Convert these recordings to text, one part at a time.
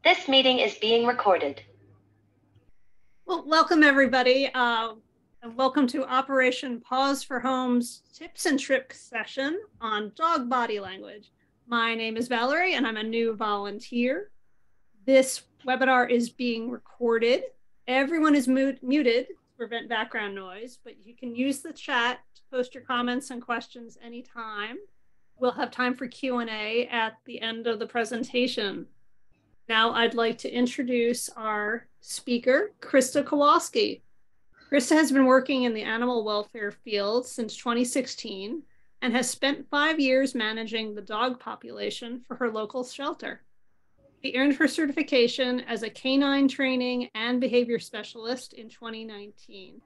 This meeting is being recorded. Well, welcome everybody, and welcome to Operation Paws for Home's tips and tricks session on dog body language. My name is Valerie, and I'm a new volunteer. This webinar is being recorded. Everyone is muted to prevent background noise, but you can use the chat to post your comments and questions anytime. We'll have time for Q&A at the end of the presentation. Now I'd like to introduce our speaker, Krista Kowalski. Krista has been working in the animal welfare field since 2016 and has spent 5 years managing the dog population for her local shelter. She earned her certification as a canine training and behavior specialist in 2019.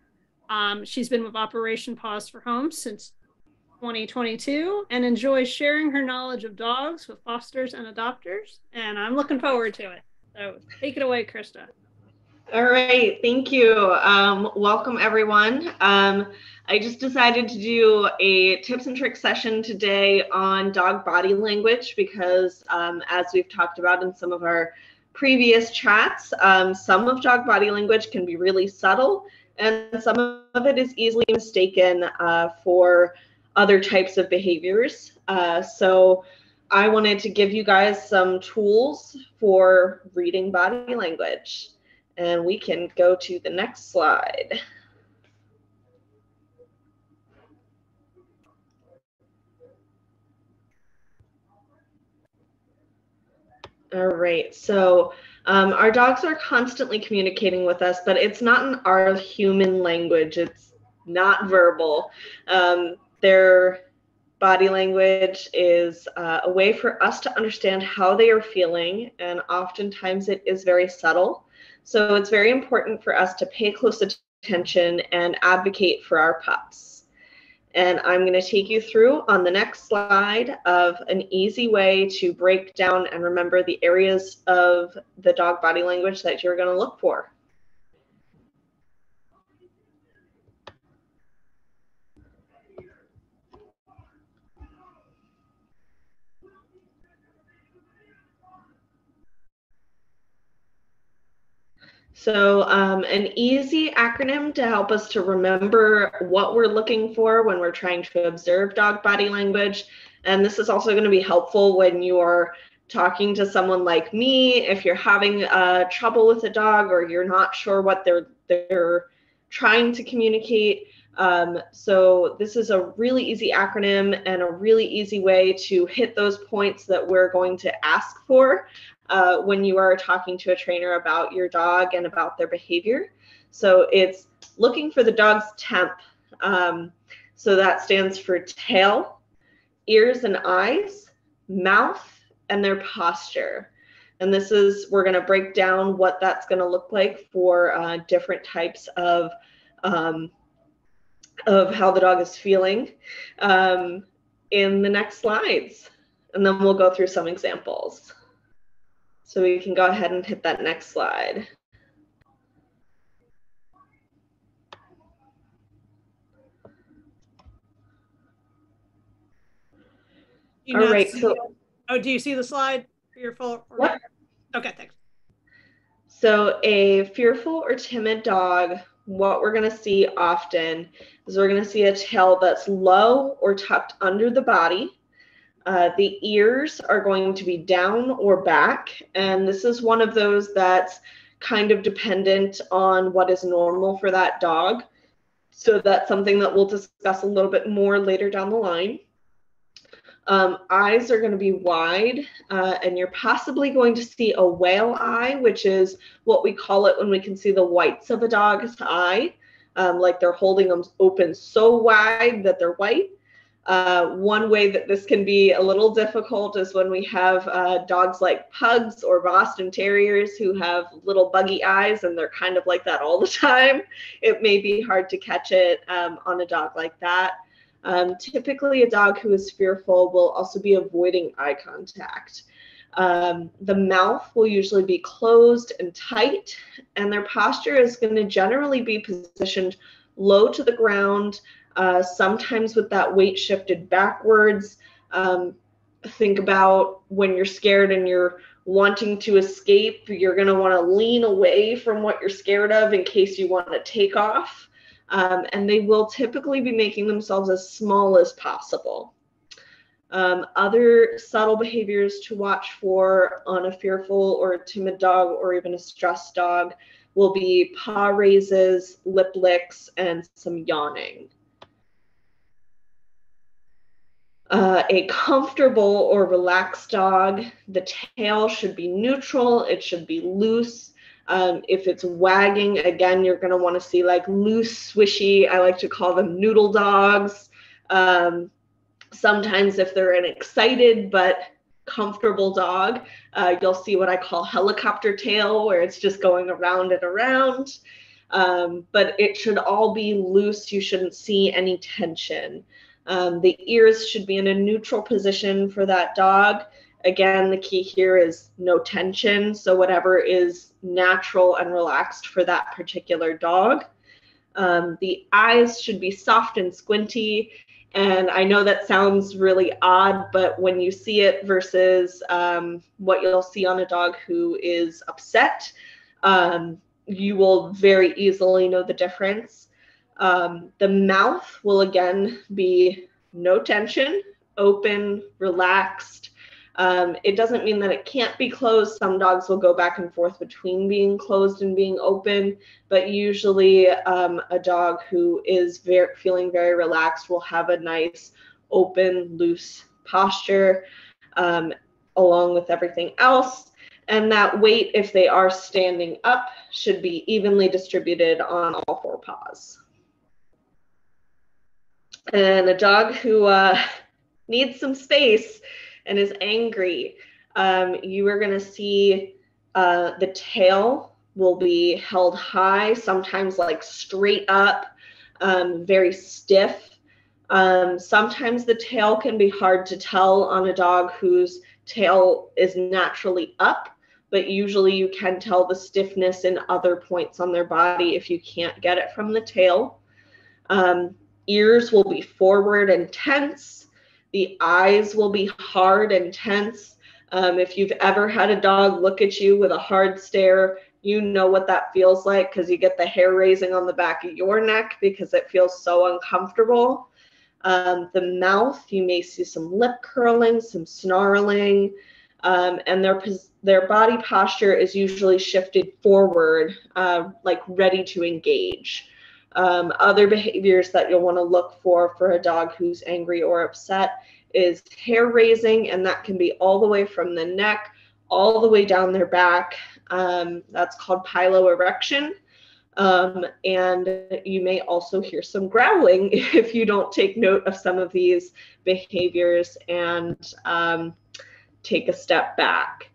She's been with Operation Paws for Home since 2022 and enjoys sharing her knowledge of dogs with fosters and adopters. And I'm looking forward to it. So take it away, Krista. All right, thank you. Welcome everyone. I just decided to do a tips and tricks session today on dog body language because as we've talked about in some of our previous chats, some of dog body language can be really subtle and some of it is easily mistaken for other types of behaviors. So I wanted to give you guys some tools for reading body language. And we can go to the next slide. All right, so our dogs are constantly communicating with us, but it's not in our human language. It's not verbal. Their body language is a way for us to understand how they are feeling, and oftentimes it is very subtle. So it's very important for us to pay close attention and advocate for our pups. And I'm going to take you through on the next slide of an easy way to break down and remember the areas of the dog body language that you're going to look for. So an easy acronym to help us to remember what we're looking for when we're trying to observe dog body language. And this is also going to be helpful when you are talking to someone like me, if you're having trouble with a dog or you're not sure what they're trying to communicate. So this is a really easy acronym and a really easy way to hit those points that we're going to ask for when you are talking to a trainer about your dog and about their behavior. So it's looking for the dog's temp. So that stands for tail, ears and eyes, mouth, and their posture. And this is, we're going to break down what that's going to look like for different types of how the dog is feeling in the next slides. And then we'll go through some examples. So we can go ahead and hit that next slide. All right. Oh, do you see the slide for your full? What? Okay, thanks. So a fearful or timid dog, what we're going to see often is we're going to see a tail that's low or tucked under the body. The ears are going to be down or back, and this is one of those that's kind of dependent on what is normal for that dog. So that's something that we'll discuss a little bit more later down the line. Eyes are going to be wide, and you're possibly going to see a whale eye, which is what we call it when we can see the whites of a dog's eye, like they're holding them open so wide that they're white. One way that this can be a little difficult is when we have dogs like pugs or Boston Terriers who have little buggy eyes and they're kind of like that all the time. It may be hard to catch it on a dog like that. Typically, a dog who is fearful will also be avoiding eye contact. The mouth will usually be closed and tight, and their posture is going to generally be positioned low to the ground, sometimes with that weight shifted backwards. think about when you're scared and you're wanting to escape, you're going to want to lean away from what you're scared of in case you want to take off. And they will typically be making themselves as small as possible. Other subtle behaviors to watch for on a fearful or a timid dog or even a stressed dog will be paw raises, lip licks, and some yawning. A comfortable or relaxed dog, the tail should be neutral. It should be loose. If it's wagging, again, you're going to want to see like loose, swishy. I like to call them noodle dogs. Sometimes if they're an excited but comfortable dog, you'll see what I call helicopter tail, where it's just going around and around. But it should all be loose. You shouldn't see any tension. The ears should be in a neutral position for that dog. Again, the key here is no tension. So whatever is natural and relaxed for that particular dog. The eyes should be soft and squinty. And I know that sounds really odd, but when you see it versus what you'll see on a dog who is upset, you will very easily know the difference. The mouth will again be no tension, open, relaxed. It doesn't mean that it can't be closed. Some dogs will go back and forth between being closed and being open, but usually a dog who is feeling very relaxed will have a nice open, loose posture along with everything else. And that weight, if they are standing up, should be evenly distributed on all four paws. And a dog who needs some space and is angry, you are going to see the tail will be held high, sometimes like straight up, very stiff. Sometimes the tail can be hard to tell on a dog whose tail is naturally up, but usually you can tell the stiffness in other points on their body if you can't get it from the tail. Ears will be forward and tense. The eyes will be hard and tense. If you've ever had a dog look at you with a hard stare, you know what that feels like because you get the hair raising on the back of your neck because it feels so uncomfortable. The mouth, you may see some lip curling, some snarling, and their body posture is usually shifted forward, like ready to engage. Other behaviors that you'll want to look for a dog who's angry or upset is hair raising, and that can be all the way from the neck all the way down their back. That's called piloerection. And you may also hear some growling if you don't take note of some of these behaviors and take a step back.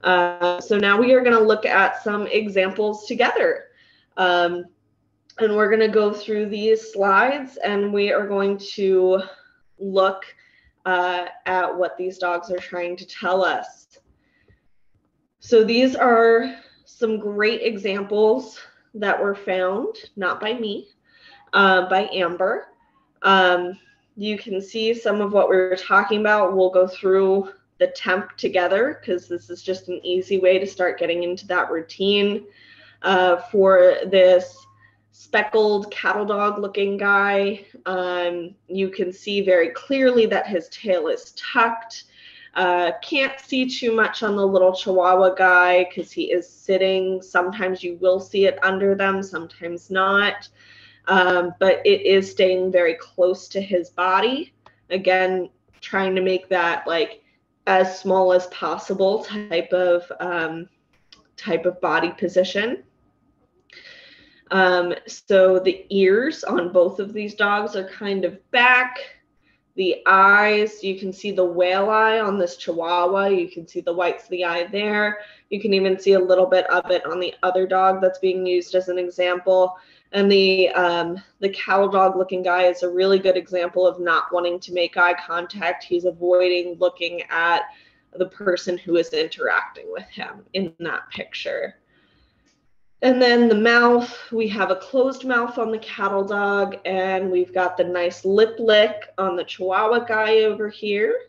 So now we are going to look at some examples together. And we're going to go through these slides and we are going to look at what these dogs are trying to tell us. So these are some great examples that were found, not by me, by Amber. You can see some of what we were talking about. We'll go through the temp together because this is just an easy way to start getting into that routine. For this speckled cattle dog looking guy, you can see very clearly that his tail is tucked. Can't see too much on the little Chihuahua guy because he is sitting. Sometimes you will see it under them, sometimes not. But it is staying very close to his body. Again, trying to make that like as small as possible type of body position. So the ears on both of these dogs are kind of back. The eyes, you can see the whale eye on this Chihuahua. You can see the whites of the eye there. You can even see a little bit of it on the other dog that's being used as an example. And the cattle dog looking guy is a really good example of not wanting to make eye contact. He's avoiding looking at the person who is interacting with him in that picture. And then the mouth, we have a closed mouth on the cattle dog, and we've got the nice lip lick on the Chihuahua guy over here.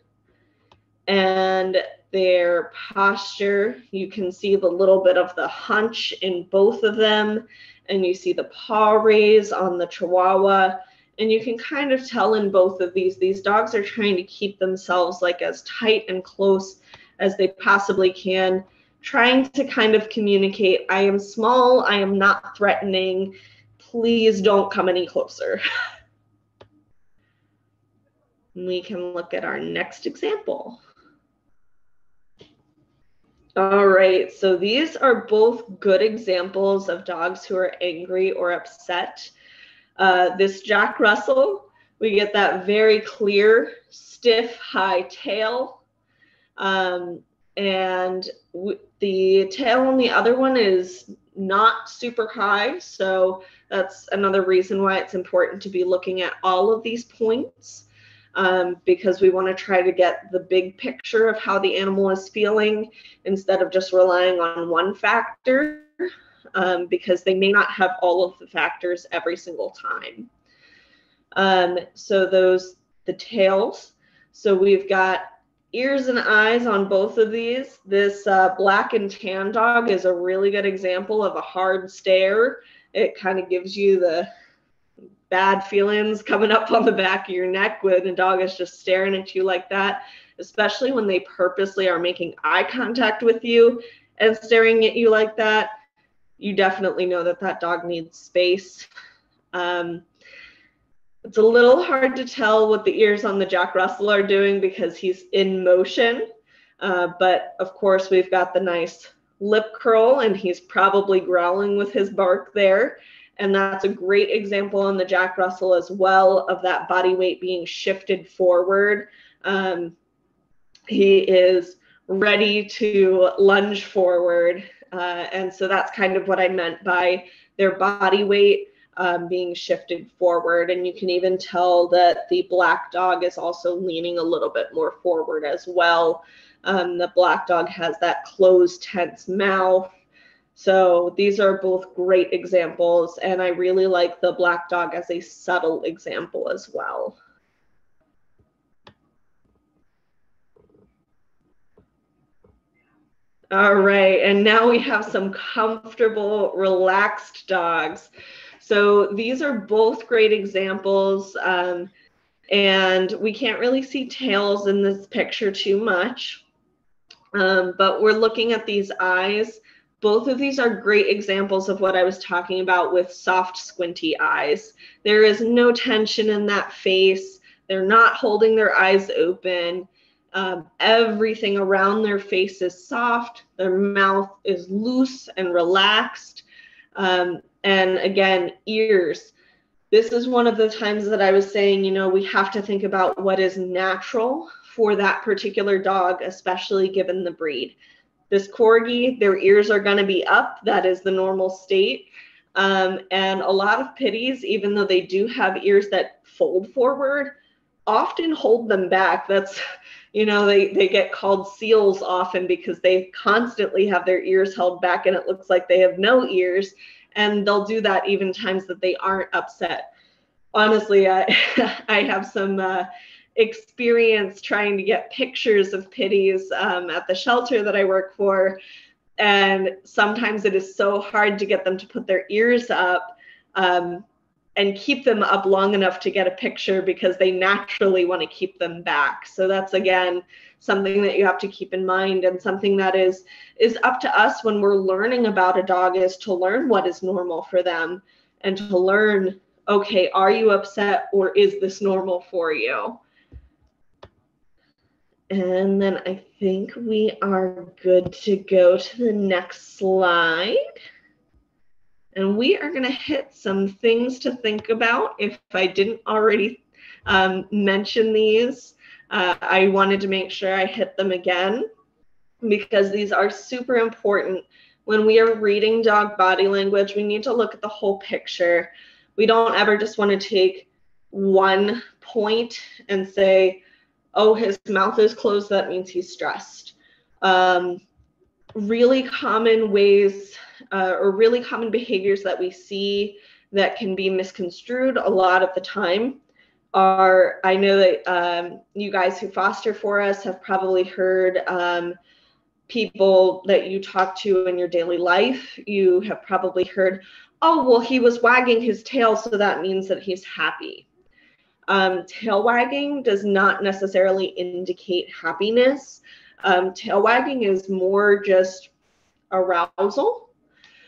and their posture. You can see the little bit of the hunch in both of them, and you see the paw raise on the Chihuahua. And you can kind of tell in both of these dogs are trying to keep themselves like as tight and close as they possibly can, trying to kind of communicate, I am small, I am not threatening, please don't come any closer. We can look at our next example. All right, so these are both good examples of dogs who are angry or upset. This Jack Russell, we get that very clear, stiff, high tail. And the tail on the other one is not super high. So that's another reason why it's important to be looking at all of these points, because we want to try to get the big picture of how the animal is feeling instead of just relying on one factor, because they may not have all of the factors every single time. So the tails. So we've got ears and eyes on both of these. This black and tan dog is a really good example of a hard stare. It kind of gives you the bad feelings coming up on the back of your neck when a dog is just staring at you like that, especially when they purposely are making eye contact with you and staring at you like that. You definitely know that that dog needs space. It's a little hard to tell what the ears on the Jack Russell are doing because he's in motion. But of course, we've got the nice lip curl, and he's probably growling with his bark there. And that's a great example on the Jack Russell as well of that body weight being shifted forward. He is ready to lunge forward. And so that's kind of what I meant by their body weight being shifted forward. And you can even tell that the black dog is also leaning a little bit more forward as well. The black dog has that closed, tense mouth. So these are both great examples, and I really like the black dog as a subtle example as well. All right, and now we have some comfortable, relaxed dogs. So these are both great examples, and we can't really see tails in this picture too much, but we're looking at these eyes. Both of these are great examples of what I was talking about with soft, squinty eyes. There is no tension in that face. They're not holding their eyes open. Everything around their face is soft. Their mouth is loose and relaxed. And again, ears. This is one of the times that I was saying, you know, we have to think about what is natural for that particular dog, especially given the breed. This Corgi, their ears are going to be up. That is the normal state. And a lot of pitties, even though they do have ears that fold forward, often hold them back. That's, you know, they get called seals often because they constantly have their ears held back and it looks like they have no ears. And they'll do that even times that they aren't upset. Honestly, I have some experience trying to get pictures of pitties at the shelter that I work for. And sometimes it is so hard to get them to put their ears up and keep them up long enough to get a picture because they naturally want to keep them back. So that's, again, something that you have to keep in mind, and something that is up to us when we're learning about a dog, is to learn what is normal for them and to learn, okay, are you upset or is this normal for you? And then I think we are good to go to the next slide. And we are going to hit some things to think about. If I didn't already mention these, I wanted to make sure I hit them again, because these are super important. When we are reading dog body language, we need to look at the whole picture. We don't ever just want to take one point and say, oh, his mouth is closed, that means he's stressed. Really common ways or really common behaviors that we see that can be misconstrued a lot of the time are, I know that you guys who foster for us have probably heard people that you talk to in your daily life. You have probably heard, oh, well, he was wagging his tail, so that means that he's happy. Tail wagging does not necessarily indicate happiness. Tail wagging is more just arousal.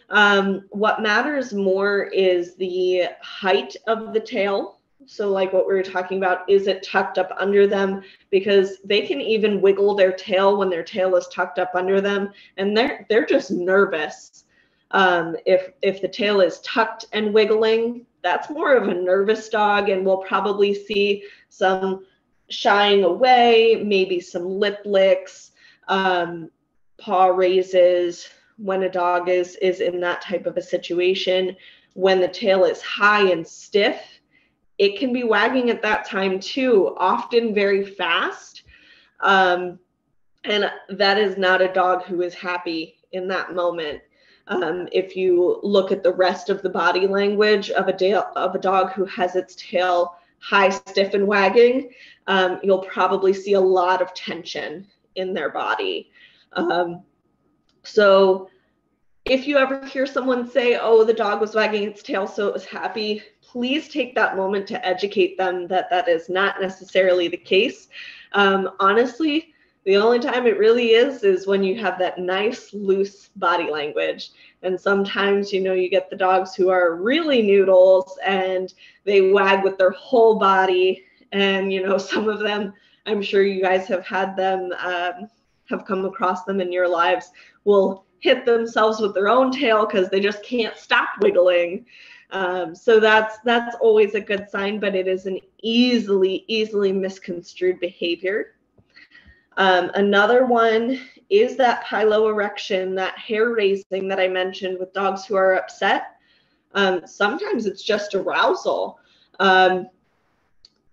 What matters more is the height of the tail. So like what we were talking about, is it tucked up under them? Because they can even wiggle their tail when their tail is tucked up under them, and they're just nervous. If the tail is tucked and wiggling, that's more of a nervous dog, and we'll probably see some shying away, maybe some lip licks, paw raises when a dog is in that type of a situation. When the tail is high and stiff, it can be wagging at that time too, often very fast. And that is not a dog who is happy in that moment. If you look at the rest of the body language of a dog who has its tail high, stiff, and wagging, you'll probably see a lot of tension in their body. So if you ever hear someone say, oh, the dog was wagging its tail so it was happy, please take that moment to educate them that that is not necessarily the case. Honestly, the only time it really is when you have that nice, loose body language. And sometimes, you get the dogs who are really noodles and they wag with their whole body. And, some of them, I'm sure you guys have had them, have come across them in your lives, will hit themselves with their own tail because they just can't stop wiggling. So that's always a good sign, but it is an easily misconstrued behavior. Another one is that piloerection, that hair raising that I mentioned with dogs who are upset. Sometimes it's just arousal.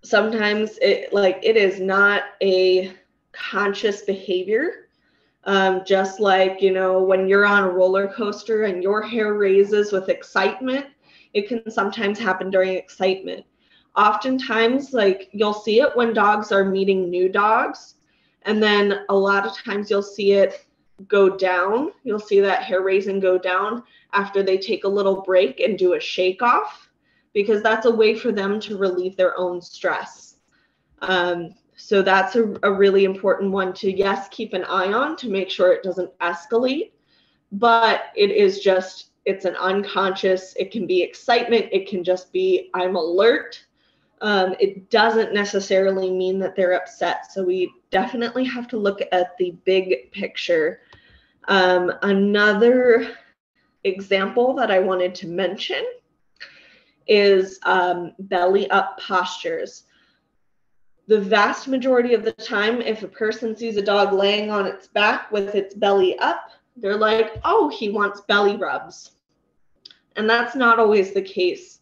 Sometimes it is not a conscious behavior. Just like, when you're on a roller coaster and your hair raises with excitement, it can sometimes happen during excitement. Oftentimes, you'll see it when dogs are meeting new dogs. And then a lot of times you'll see it go down. You'll see that hair raising go down after they take a little break and do a shake off, because that's a way for them to relieve their own stress. So that's a really important one to, yes, keep an eye on to make sure it doesn't escalate. But it's an unconscious, it can be excitement, it can just be, I'm alert. It doesn't necessarily mean that they're upset. So we definitely have to look at the big picture. Another example that I wanted to mention is belly up postures. The vast majority of the time, if a person sees a dog laying on its back with its belly up, they're like, oh, he wants belly rubs. And that's not always the case.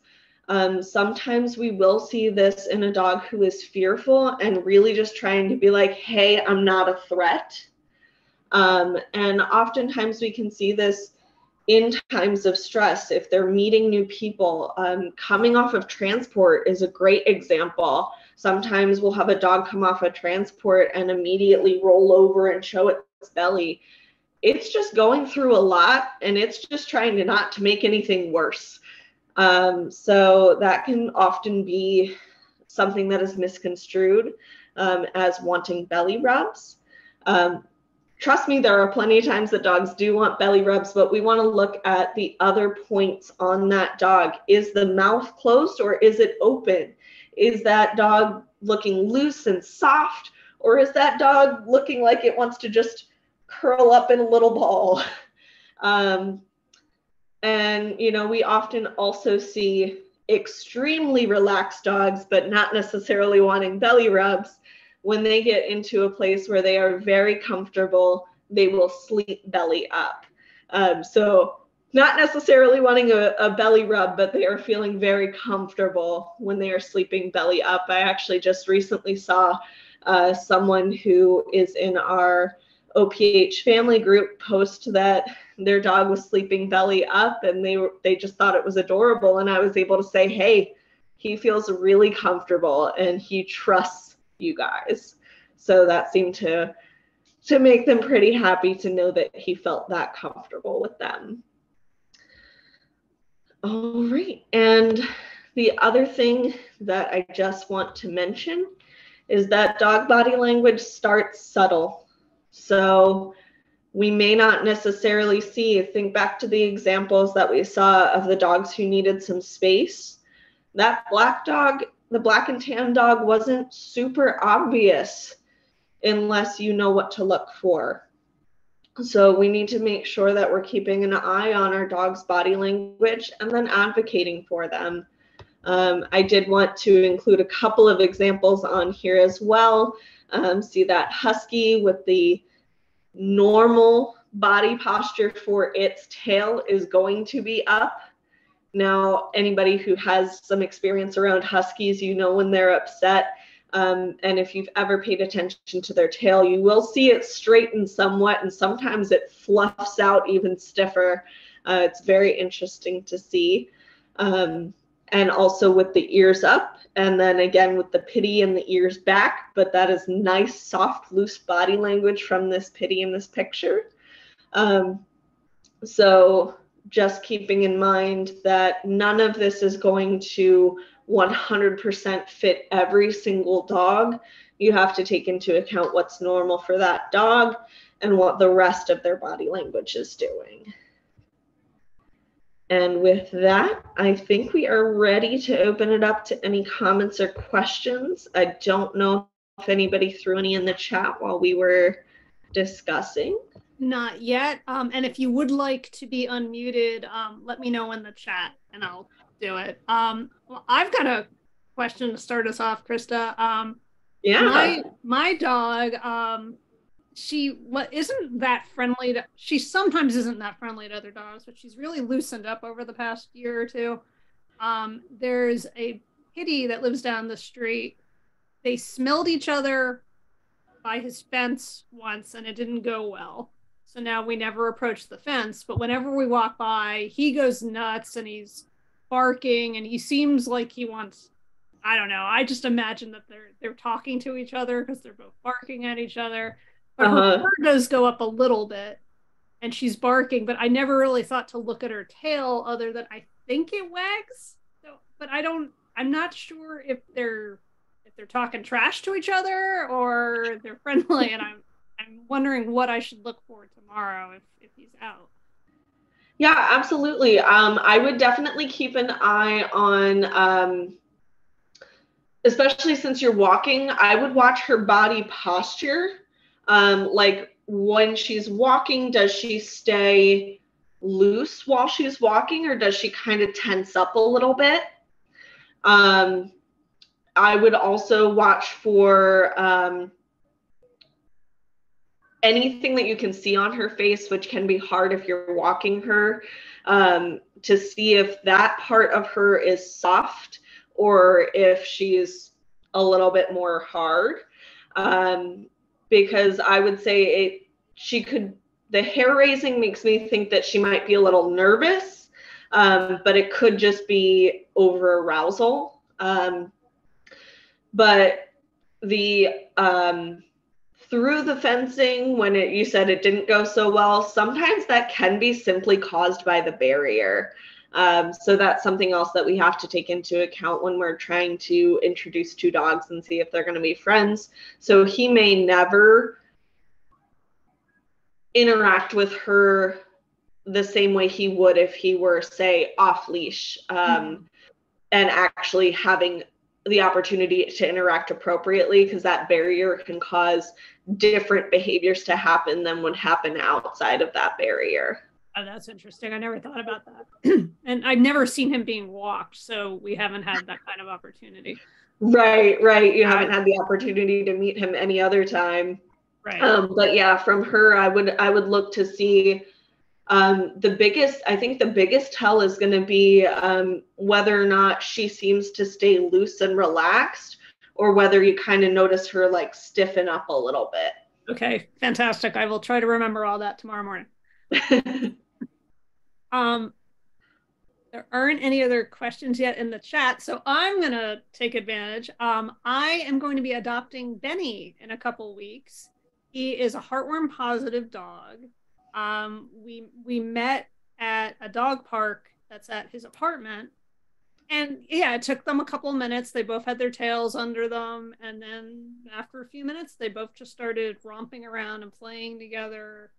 Sometimes we will see this in a dog who is fearful and really just trying to be like, hey, I'm not a threat. And oftentimes we can see this in times of stress. If they're meeting new people, coming off of transport is a great example. Sometimes we'll have a dog come off a transport and immediately roll over and show its belly. It's just going through a lot, and it's just trying not to make anything worse. So that can often be something that is misconstrued as wanting belly rubs. Trust me, there are plenty of times that dogs do want belly rubs, but we want to look at the other points on that dog. Is the mouth closed or is it open? Is that dog looking loose and soft, or is that dog looking like it wants to just curl up in a little ball? And, we often also see extremely relaxed dogs, but not necessarily wanting belly rubs. When they get into a place where they are very comfortable, they will sleep belly up. So not necessarily wanting a belly rub, but they are feeling very comfortable when they are sleeping belly up. I actually just recently saw someone who is in our OPH family group post that their dog was sleeping belly up, and they just thought it was adorable. And I was able to say, hey, he feels really comfortable and he trusts you guys. So that seemed to make them pretty happy to know that he felt that comfortable with them. All right, and the other thing that I just want to mention is that dog body language starts subtle. So we may not necessarily see, think back to the examples that we saw of the dogs who needed some space. That black dog, the black and tan dog, wasn't super obvious unless you know what to look for. So we need to make sure that we're keeping an eye on our dog's body language and then advocating for them. I did want to include a couple of examples on here as well. See that husky with the normal body posture for its tail is going to be up. Now, anybody who has some experience around huskies, you know when they're upset. And if you've ever paid attention to their tail, you will see it straighten somewhat, and sometimes it fluffs out even stiffer. It's very interesting to see. And also with the ears up, and then again with the pitty and the ears back, but that is nice, soft, loose body language from this pitty in this picture. So just keeping in mind that none of this is going to 100% fit every single dog. You have to take into account what's normal for that dog and what the rest of their body language is doing. And with that, I think we are ready to open it up to any comments or questions. I don't know if anybody threw any in the chat while we were discussing. Not yet. And if you would like to be unmuted, let me know in the chat and I'll do it. Well, I've got a question to start us off, Krista. Yeah. My dog, she isn't that friendly to, she sometimes isn't that friendly to other dogs, but she's really loosened up over the past year or two. There's a kitty that lives down the street. They smelled each other by his fence once and it didn't go well. So now we never approach the fence, but whenever we walk by, he goes nuts and he's barking and he seems like he wants, I don't know. I just imagine that they're talking to each other because they're both barking at each other. But her fur does go up a little bit and she's barking, but I never really thought to look at her tail other than I think it wags. So, but I'm not sure if they're talking trash to each other or they're friendly, and I'm wondering what I should look for tomorrow if he's out. Yeah, absolutely. I would definitely keep an eye on, especially since you're walking, I would watch her body posture. Like when she's walking, does she stay loose while she's walking or does she kind of tense up a little bit? I would also watch for anything that you can see on her face, which can be hard if you're walking her, to see if that part of her is soft or if she's a little bit more hard. Because I would say the hair raising makes me think that she might be a little nervous, but it could just be over arousal. But the through the fencing, when you said it didn't go so well, sometimes that can be simply caused by the barrier. So that's something else that we have to take into account when we're trying to introduce two dogs and see if they're going to be friends. So he may never interact with her the same way he would if he were, say, off leash, and actually having the opportunity to interact appropriately, because that barrier can cause different behaviors to happen than would happen outside of that barrier. Oh, that's interesting. I never thought about that. And I've never seen him being walked, so we haven't had that kind of opportunity. Right. You haven't had the opportunity to meet him any other time. Right. But yeah, from her, I would look to see I think the biggest tell is going to be whether or not she seems to stay loose and relaxed, or whether you kind of notice her like stiffen up a little bit. Okay, fantastic. I will try to remember all that tomorrow morning. There aren't any other questions yet in the chat, so I'm going to take advantage. I am going to be adopting Benny in a couple weeks. He is a heartworm positive dog. We met at a dog park that's at his apartment. And yeah, it took them a couple of minutes. They both had their tails under them. And then after a few minutes, they both just started romping around and playing together.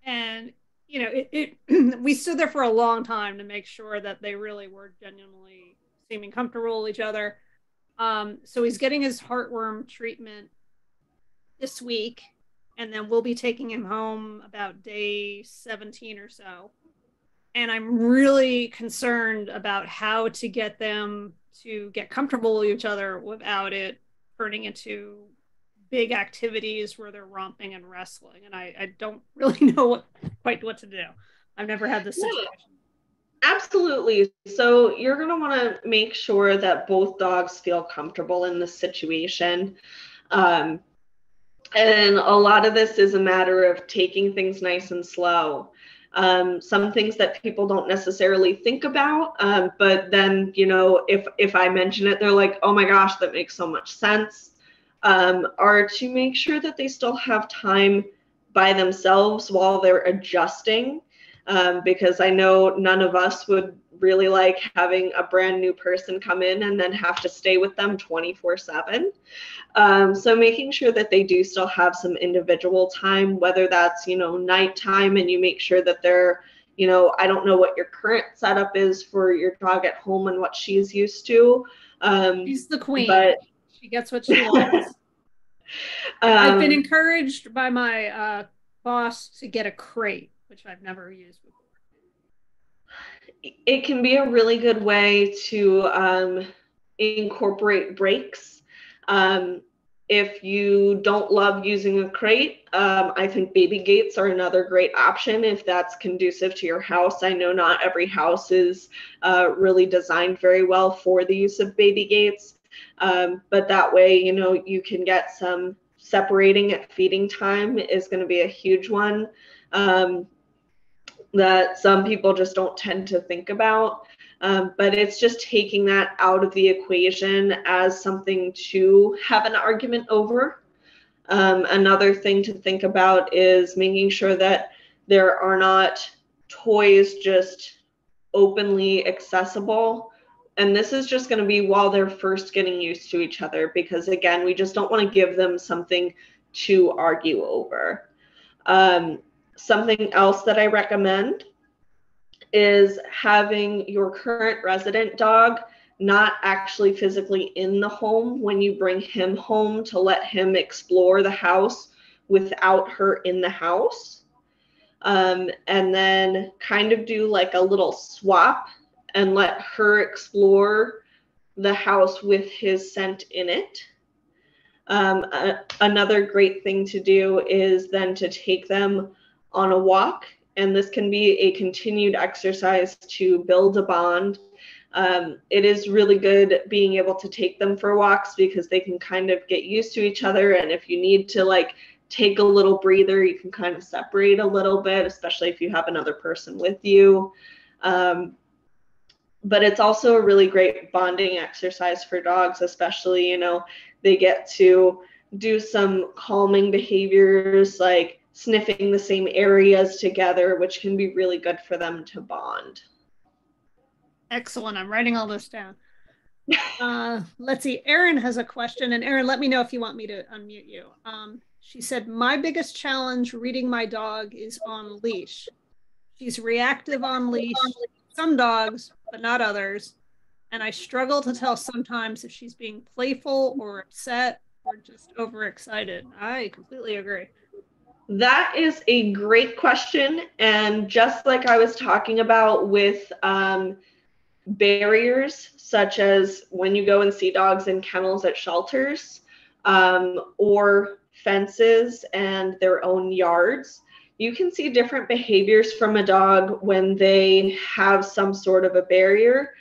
And we stood there for a long time to make sure that they really were genuinely seeming comfortable with each other. So he's getting his heartworm treatment this week, and then we'll be taking him home about day 17 or so. And I'm really concerned about how to get them to get comfortable with each other without it turning into big activities where they're romping and wrestling. And I don't really know quite what to do. I've never had this situation. Yeah, absolutely. So you're going to want to make sure that both dogs feel comfortable in this situation. And a lot of this is a matter of taking things nice and slow. Some things that people don't necessarily think about, but then, if I mention it, they're like, oh my gosh, that makes so much sense, are to make sure that they still have time by themselves while they're adjusting, because I know none of us would really like having a brand new person come in and then have to stay with them 24/7. So making sure that they do still have some individual time, whether that's, nighttime, and you make sure that they're, I don't know what your current setup is for your dog at home and what she's used to. She's the queen. But she gets what she wants. I've been encouraged by my boss to get a crate, which I've never used before. It can be a really good way to incorporate breaks. If you don't love using a crate, I think baby gates are another great option if that's conducive to your house. I know not every house is really designed very well for the use of baby gates, but that way, you can get some separating at feeding time is going to be a huge one that some people just don't tend to think about. But it's just taking that out of the equation as something to have an argument over. Another thing to think about is making sure that there are not toys just openly accessible. And this is just going to be while they're first getting used to each other, because again, we just don't want to give them something to argue over. Something else that I recommend is having your current resident dog not actually physically in the home when you bring him home, to let him explore the house without her in the house. And then kind of do like a little swap and let her explore the house with his scent in it. Another great thing to do is then to take them on a walk, and this can be a continued exercise to build a bond. It is really good being able to take them for walks because they can kind of get used to each other, and if you need to take a little breather, you can kind of separate a little bit, especially if you have another person with you. But it's also a really great bonding exercise for dogs, especially, they get to do some calming behaviors like sniffing the same areas together, which can be really good for them to bond. Excellent. I'm writing all this down. Let's see. Erin has a question, and Erin, let me know if you want me to unmute you. She said, my biggest challenge reading my dog is on leash. She's reactive on leash, some dogs, but not others. And I struggle to tell sometimes if she's being playful or upset or just overexcited. I completely agree. That is a great question. And just like I was talking about with barriers, such as when you go and see dogs in kennels at shelters, or fences and their own yards, you can see different behaviors from a dog when they have some sort of a barrier.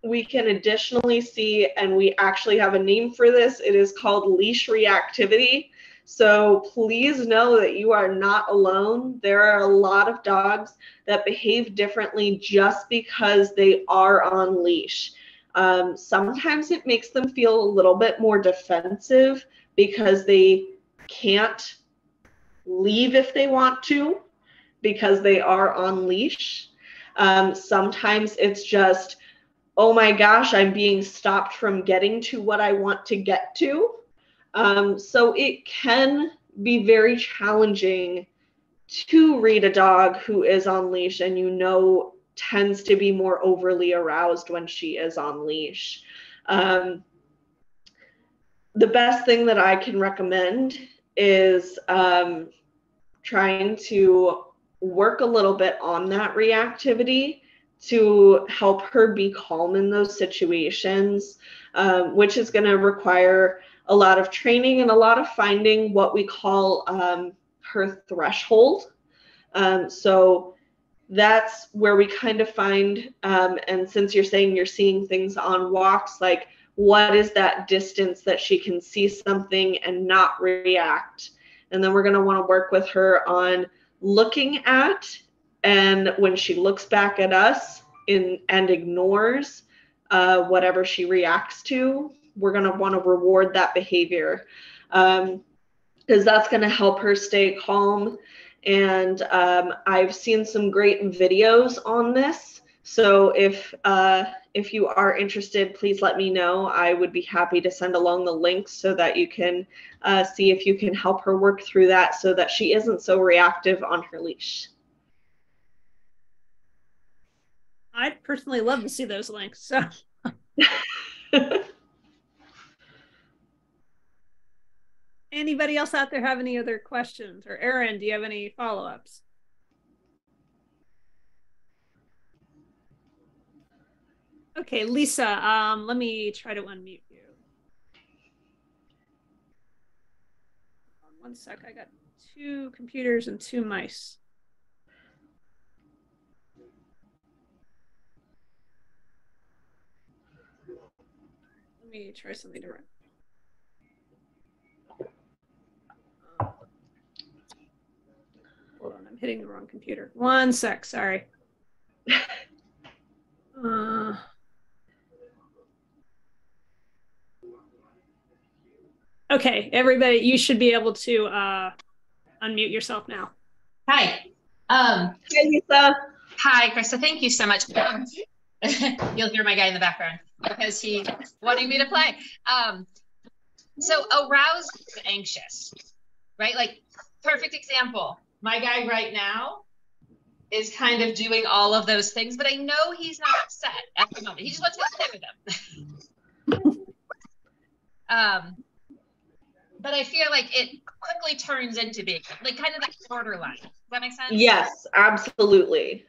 We can additionally see, and we actually have a name for this, it is called leash reactivity. So please know that you are not alone. There are a lot of dogs that behave differently just because they are on leash. Sometimes it makes them feel a little bit more defensive because they can't leave if they want to because they are on leash. Sometimes it's just, oh my gosh, I'm being stopped from getting to what I want to get to. So it can be very challenging to read a dog who is on leash and tends to be more overly aroused when she is on leash. The best thing that I can recommend is trying to work a little bit on that reactivity to help her be calm in those situations, which is going to require a lot of training and a lot of finding what we call her threshold. So that's where we kind of find, and since you're saying you're seeing things on walks, like what is that distance that she can see something and not react? And then we're going to want to work with her on looking at, and when she looks back at us and ignores whatever she reacts to, we're going to want to reward that behavior, because that's going to help her stay calm. And I've seen some great videos on this. So if you are interested, please let me know. I would be happy to send along the links so that you can see if you can help her work through that so that she isn't so reactive on her leash. I'd personally love to see those links. So. Anybody else out there have any other questions? Or Erin, do you have any follow-ups? Okay, Lisa, let me try to unmute you. One sec, I got 2 computers and 2 mice. Let me try something different. Hold on, I'm hitting the wrong computer. One sec, sorry. Okay, everybody, you should be able to unmute yourself now. Hi. Hi, Lisa. Hi, Krista. Thank you so much. You'll hear my guy in the background because he's wanting me to play. So aroused is anxious, right? Like, perfect example. My guy right now is kind of doing all of those things, but I know he's not upset at the moment. He just wants to play with them. But I feel like it quickly turns into being like kind of that borderline. Does that make sense? Yes, absolutely.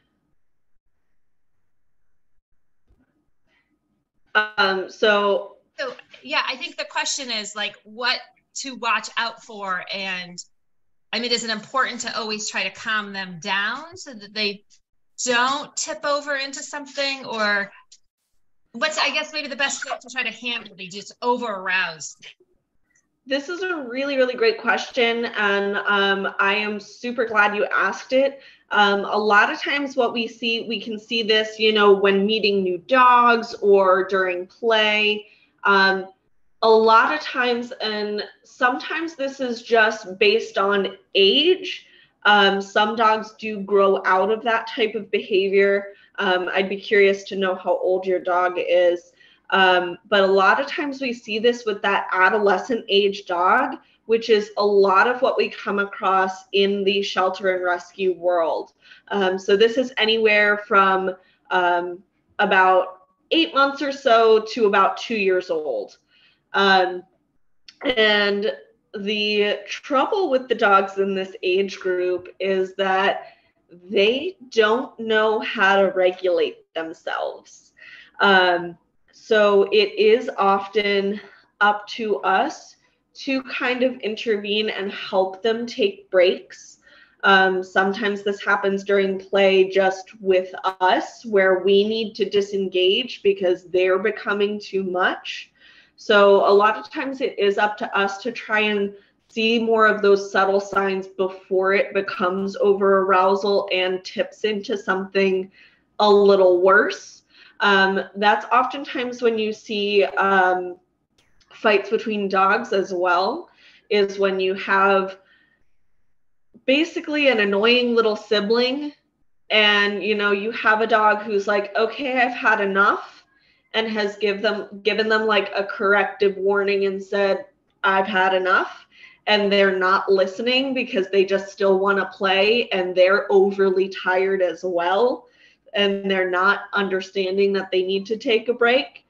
So yeah, I think the question is like what to watch out for, and I mean, is it important to always try to calm them down so that they don't tip over into something, or what's, I guess, maybe the best way to try to handle the just over aroused? This is a really, really great question, and I am super glad you asked it. A lot of times what we can see this, when meeting new dogs or during play. A lot of times, and sometimes this is just based on age. Some dogs do grow out of that type of behavior. I'd be curious to know how old your dog is. But a lot of times we see this with that adolescent age dog, which is a lot of what we come across in the shelter and rescue world. So this is anywhere from about 8 months or so to about 2 years old. And the trouble with the dogs in this age group is that they don't know how to regulate themselves. So it is often up to us to kind of intervene and help them take breaks. Sometimes this happens during play just with us, where we need to disengage because they're becoming too much. So a lot of times it is up to us to try and see more of those subtle signs before it becomes over arousal and tips into something a little worse. That's oftentimes when you see fights between dogs as well, is when you have basically an annoying little sibling, and you have a dog who's like, okay, I've had enough, and has given them like a corrective warning and said, I've had enough, and they're not listening because they just still want to play, and they're overly tired as well, and they're not understanding that they need to take a break.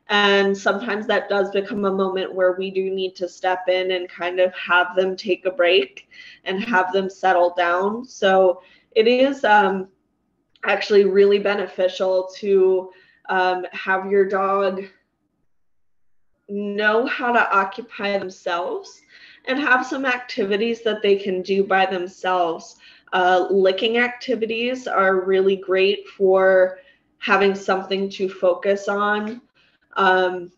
And sometimes that does become a moment where we do need to step in and kind of have them take a break and have them settle down. So it is actually really beneficial to have your dog know how to occupy themselves and have some activities that they can do by themselves. Licking activities are really great for having something to focus on. And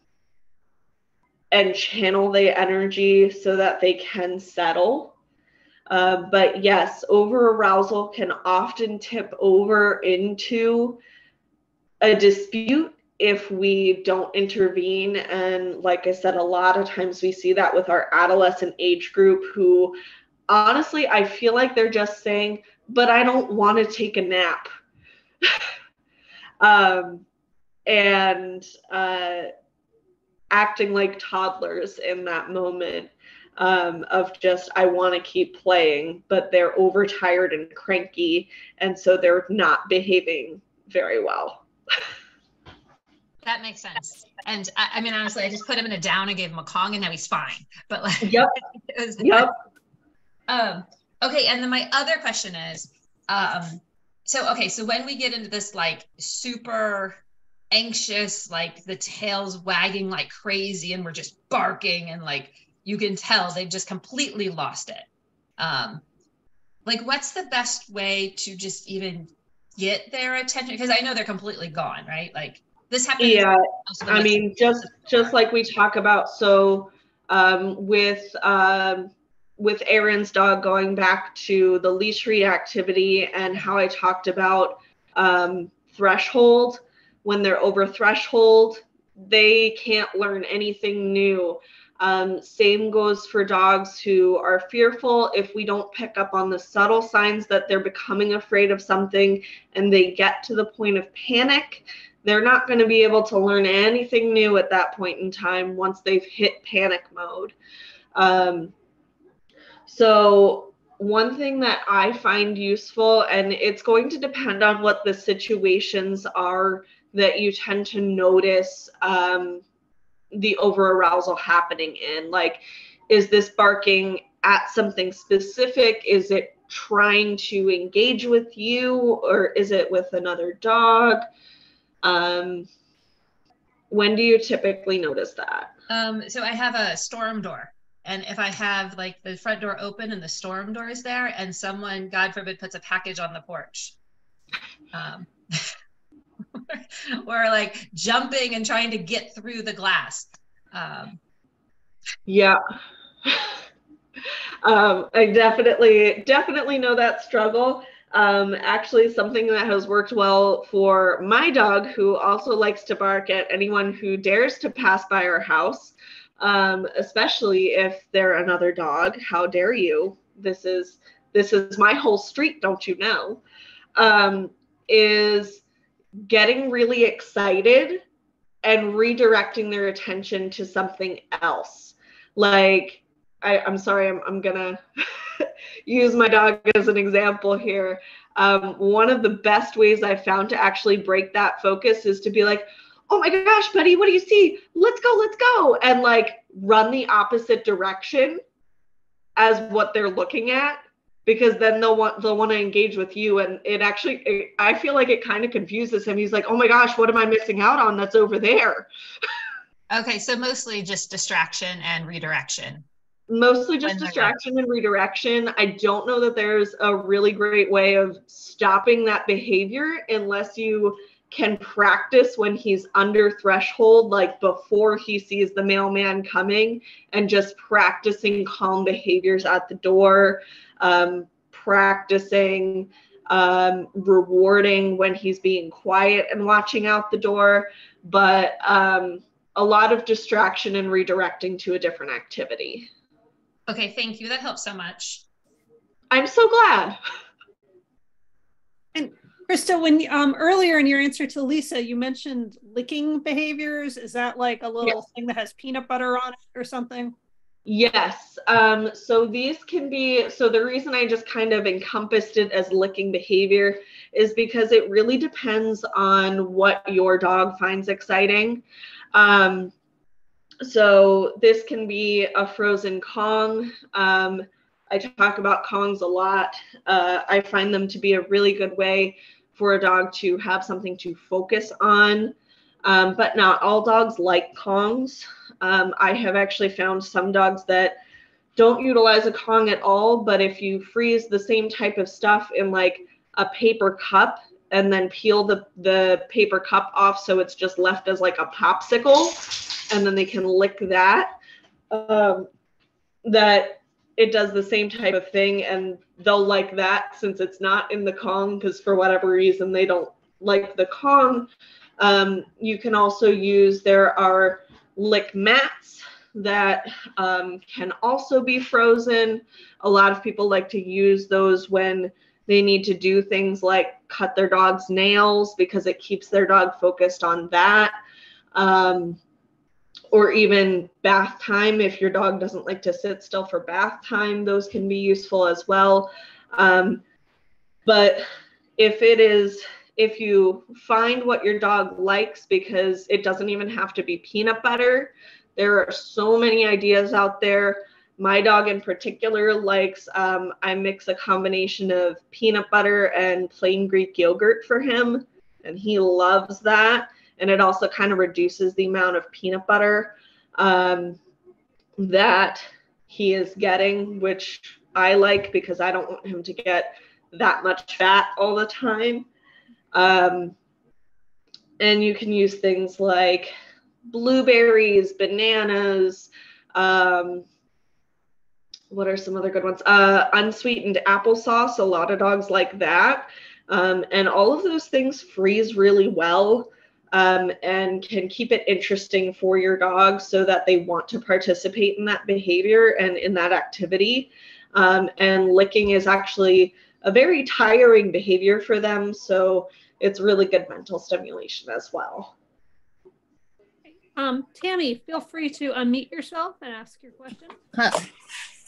channel the energy so that they can settle. But yes, over arousal can often tip over into a dispute if we don't intervene. And like I said, a lot of times we see that with our adolescent age group, who honestly, I feel like they're just saying, but I don't want to take a nap. And acting like toddlers in that moment, of just, I want to keep playing, but they're overtired and cranky, and so they're not behaving very well. That makes sense. And I mean, honestly, I just put him in a down and gave him a Kong, and now he's fine. But like, Yep. Yep. Okay. And then my other question is, so when we get into this like super anxious, like the tail's wagging like crazy and we're just barking, and like you can tell they've just completely lost it. Like, what's the best way to just even get their attention? Because I know they're completely gone, right? Like this happens. Yeah, I mean, just like we talk about. So with Aaron's dog, going back to the leash reactivity and how I talked about threshold. When they're over threshold, they can't learn anything new. Same goes for dogs who are fearful. If we don't pick up on the subtle signs that they're becoming afraid of something and they get to the point of panic, they're not going to be able to learn anything new at that point in time once they've hit panic mode. So one thing that I find useful, and it's going to depend on what the situations are that you tend to notice the over-arousal happening in. Like, is this barking at something specific? Is it trying to engage with you, or is it with another dog? When do you typically notice that? So I have a storm door. And if I have like the front door open and the storm door is there, and someone, God forbid, puts a package on the porch, or like jumping and trying to get through the glass. Yeah. I definitely know that struggle. Actually, something that has worked well for my dog, who also likes to bark at anyone who dares to pass by our house, especially if they're another dog. How dare you? This is my whole street, don't you know? Is getting really excited and redirecting their attention to something else. Like, I'm sorry, I'm gonna use my dog as an example here. One of the best ways I've found to actually break that focus is to be like, oh my gosh, buddy, what do you see? Let's go. And like run the opposite direction as what they're looking at, because then they'll want to engage with you. And I feel like it kind of confuses him. He's like, oh my gosh, what am I missing out on that's over there? Okay, so mostly just distraction and redirection. Mostly just distraction and redirection. I don't know that there's a really great way of stopping that behavior unless you can practice when he's under threshold, like before he sees the mailman coming, and just practicing calm behaviors at the door, practicing rewarding when he's being quiet and watching out the door, but a lot of distraction and redirecting to a different activity. Okay, thank you. That helps so much. I'm so glad. And Krista, when earlier in your answer to Lisa, you mentioned licking behaviors. Is that like a little thing that has peanut butter on it or something? Yes. So these can be, so the reason I just kind of encompassed it as licking behavior is because it really depends on what your dog finds exciting. So this can be a frozen Kong. I talk about Kongs a lot. I find them to be a really good way for a dog to have something to focus on, but not all dogs like Kongs. I have actually found some dogs that don't utilize a Kong at all, but if you freeze the same type of stuff in like a paper cup and then peel the paper cup off so it's just left as like a popsicle, and then they can lick that, that it does the same type of thing, and they'll like that since it's not in the Kong, because for whatever reason they don't like the Kong. You can also use, there are lick mats that can also be frozen. A lot of people like to use those when they need to do things like cut their dog's nails, because it keeps their dog focused on that. Or even bath time. If your dog doesn't like to sit still for bath time, those can be useful as well. But if you find what your dog likes, because it doesn't even have to be peanut butter, there are so many ideas out there. My dog in particular likes, I mix a combination of peanut butter and plain Greek yogurt for him, and he loves that. And it also kind of reduces the amount of peanut butter that he is getting, which I like because I don't want him to get that much fat all the time. And you can use things like blueberries, bananas, what are some other good ones? Unsweetened applesauce. A lot of dogs like that. And all of those things freeze really well. And can keep it interesting for your dog so that they want to participate in that behavior and in that activity. And licking is actually a very tiring behavior for them, so it's really good mental stimulation as well. Tammy, feel free to unmute yourself and ask your question.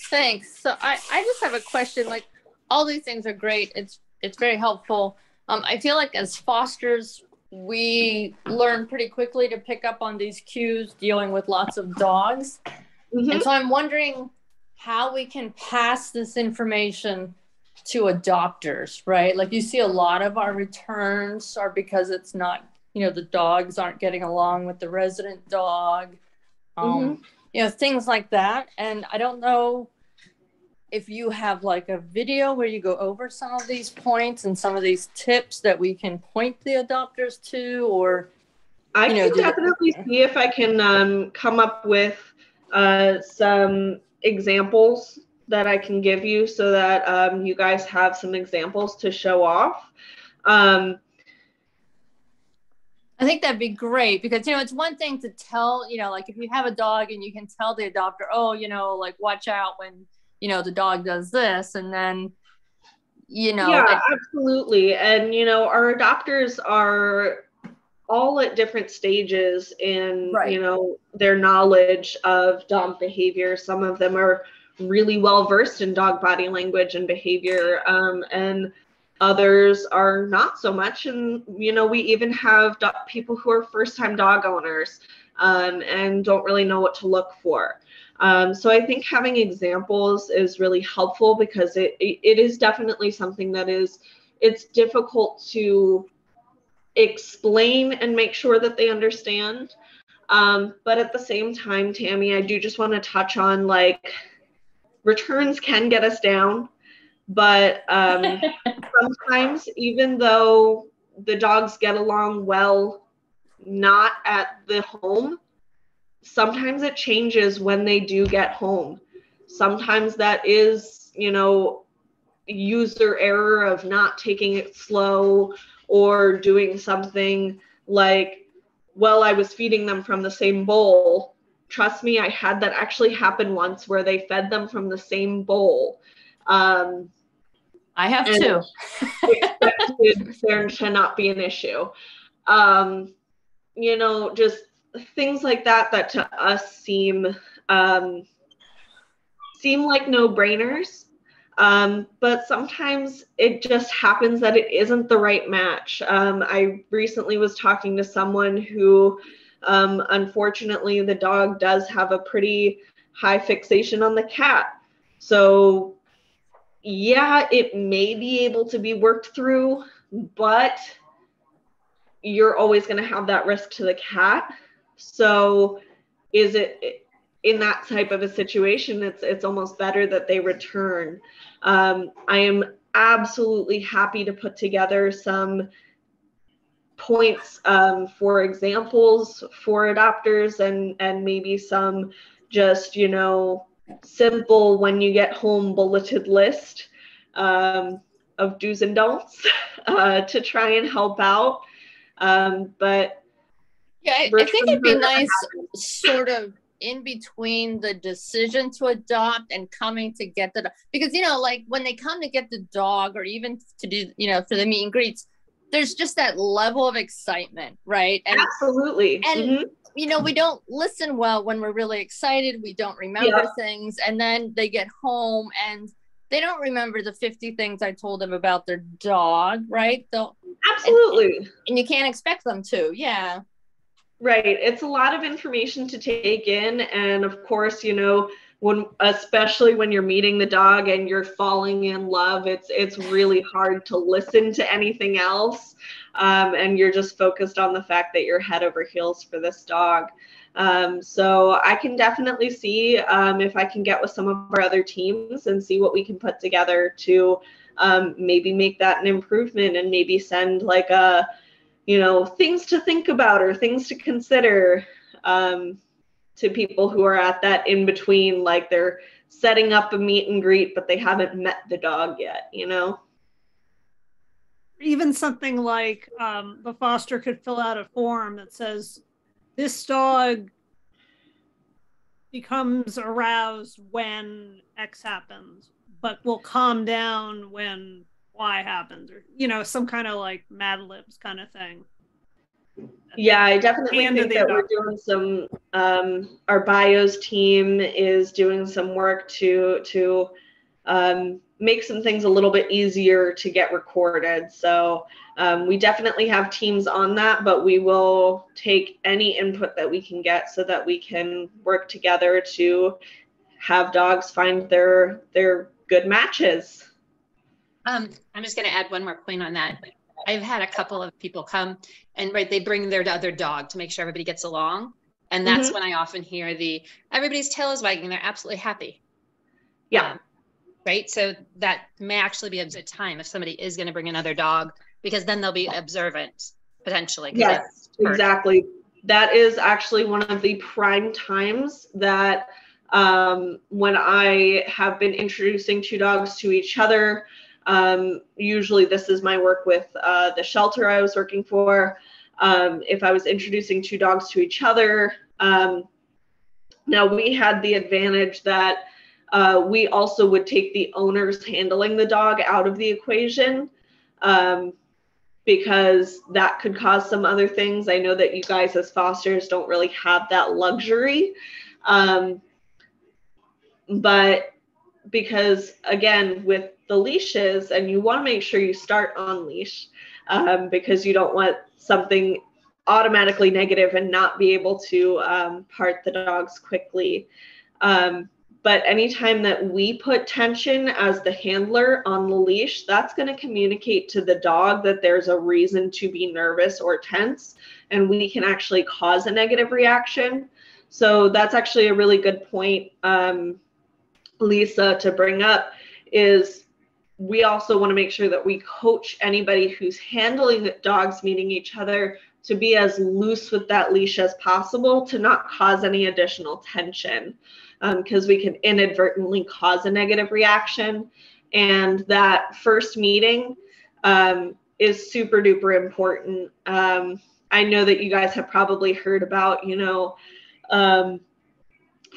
Thanks. So I just have a question. Like, all these things are great. It's very helpful. I feel like as fosters, we learn pretty quickly to pick up on these cues dealing with lots of dogs. Mm-hmm. And so I'm wondering how we can pass this information to adopters, right? Like, you see a lot of our returns are because it's not, the dogs aren't getting along with the resident dog, things like that. And I don't know if you have like a video where you go over some of these points and some of these tips that we can point the adopters to, or I can definitely see if I can come up with some examples that I can give you so that you guys have some examples to show off. I think that'd be great because, it's one thing to tell, like if you have a dog and you can tell the adopter, like watch out when, the dog does this, and then, Yeah, absolutely. And, our adopters are all at different stages in, right. Their knowledge of dog behavior. Some of them are really well versed in dog body language and behavior, and others are not so much. And, we even have people who are first-time dog owners and don't really know what to look for. So I think having examples is really helpful because it is definitely something that it's difficult to explain and make sure that they understand. But at the same time, Tammy, I do just want to touch on, like, returns can get us down, but sometimes even though the dogs get along well, not at the home. Sometimes it changes when they do get home. Sometimes that is, user error of not taking it slow or doing something like, well, I was feeding them from the same bowl. Trust me, I had that actually happen once where they fed them from the same bowl. I have too. Expected there to not be an issue. Just things like that to us seem like no-brainers. But sometimes it just happens that it isn't the right match. I recently was talking to someone who, unfortunately, the dog does have a pretty high fixation on the cat. So yeah, it may be able to be worked through, but you're always going to have that risk to the cat. So is it in that type of a situation, it's almost better that they return. I am absolutely happy to put together some points for examples for adopters and maybe some just, simple when you get home bulleted list of do's and don'ts to try and help out. But yeah, I think it'd be nice sort of in between the decision to adopt and coming to get the dog, because like when they come to get the dog or even to do for the meet and greets, there's just that level of excitement, right? And absolutely. And we don't listen well when we're really excited. We don't remember things, and then they get home and they don't remember the 50 things I told them about their dog, right? Absolutely. And you can't expect them to. Yeah. Right. It's a lot of information to take in. And of course, especially when you're meeting the dog and you're falling in love, it's really hard to listen to anything else. And you're just focused on the fact that you're head over heels for this dog. So I can definitely see if I can get with some of our other teams and see what we can put together to maybe make that an improvement and maybe send like a things to think about or things to consider to people who are at that in between, like they're setting up a meet and greet, but they haven't met the dog yet, Even something like the foster could fill out a form that says, this dog becomes aroused when X happens, but will calm down when Y happens, or some kind of like Mad Libs kind of thing. Yeah, I definitely think that we're doing some our bios team is doing some work to make some things a little bit easier to get recorded. So we definitely have teams on that, but we will take any input that we can get so that we can work together to have dogs find their good matches. I'm just going to add one more point on that. I've had a couple of people come and they bring their other dog to make sure everybody gets along. And that's when I often hear everybody's tail is wagging. They're absolutely happy. Yeah. Right. So that may actually be a good time if somebody is going to bring another dog, because then they'll be observant potentially. Yes, exactly. That is actually one of the prime times that when I have been introducing two dogs to each other, usually this is my work with the shelter I was working for. If I was introducing two dogs to each other, now we had the advantage that we also would take the owners handling the dog out of the equation, because that could cause some other things. I know that you guys as fosters don't really have that luxury. But because again, with the leashes, and you want to make sure you start on leash, because you don't want something automatically negative and not be able to part the dogs quickly. But anytime that we put tension as the handler on the leash, that's going to communicate to the dog that there's a reason to be nervous or tense, and we can actually cause a negative reaction. So that's actually a really good point, Lisa, to bring up, is we also want to make sure that we coach anybody who's handling the dogs meeting each other to be as loose with that leash as possible to not cause any additional tension, because we can inadvertently cause a negative reaction. And that first meeting is super duper important. I know that you guys have probably heard about,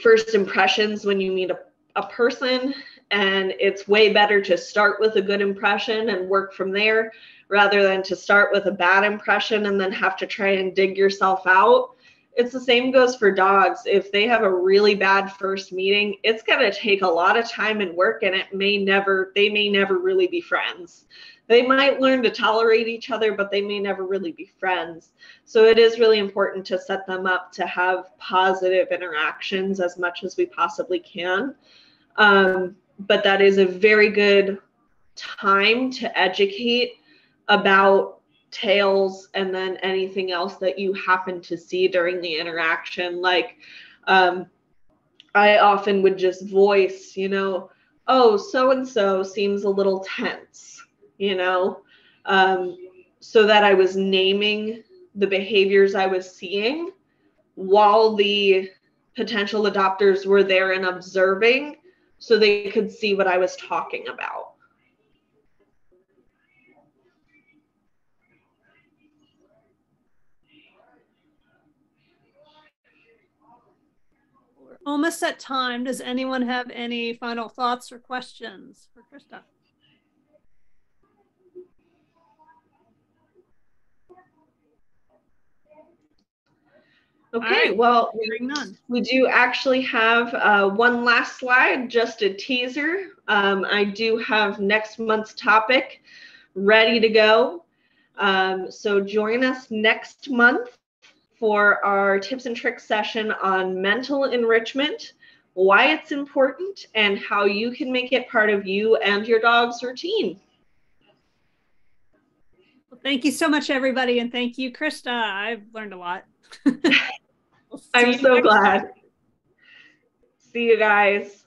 first impressions when you meet a person, and it's way better to start with a good impression and work from there rather than to start with a bad impression and then have to try and dig yourself out. It's the same goes for dogs. If they have a really bad first meeting, it's going to take a lot of time and work, and they may never really be friends. They might learn to tolerate each other, but they may never really be friends. So it is really important to set them up to have positive interactions as much as we possibly can. But that is a very good time to educate about tails and then anything else that you happen to see during the interaction. Like, I often would just voice, oh, so-and-so seems a little tense, so that I was naming the behaviors I was seeing while the potential adopters were there and observing, so they could see what I was talking about. We're almost at time. Does anyone have any final thoughts or questions for Krista? Okay, right. well, None. we do actually have one last slide, just a teaser. I do have next month's topic ready to go. So join us next month for our tips and tricks session on mental enrichment, why it's important, and how you can make it part of you and your dog's routine. Well, thank you so much, everybody, and thank you, Krista. I've learned a lot. I'm so glad. See you guys.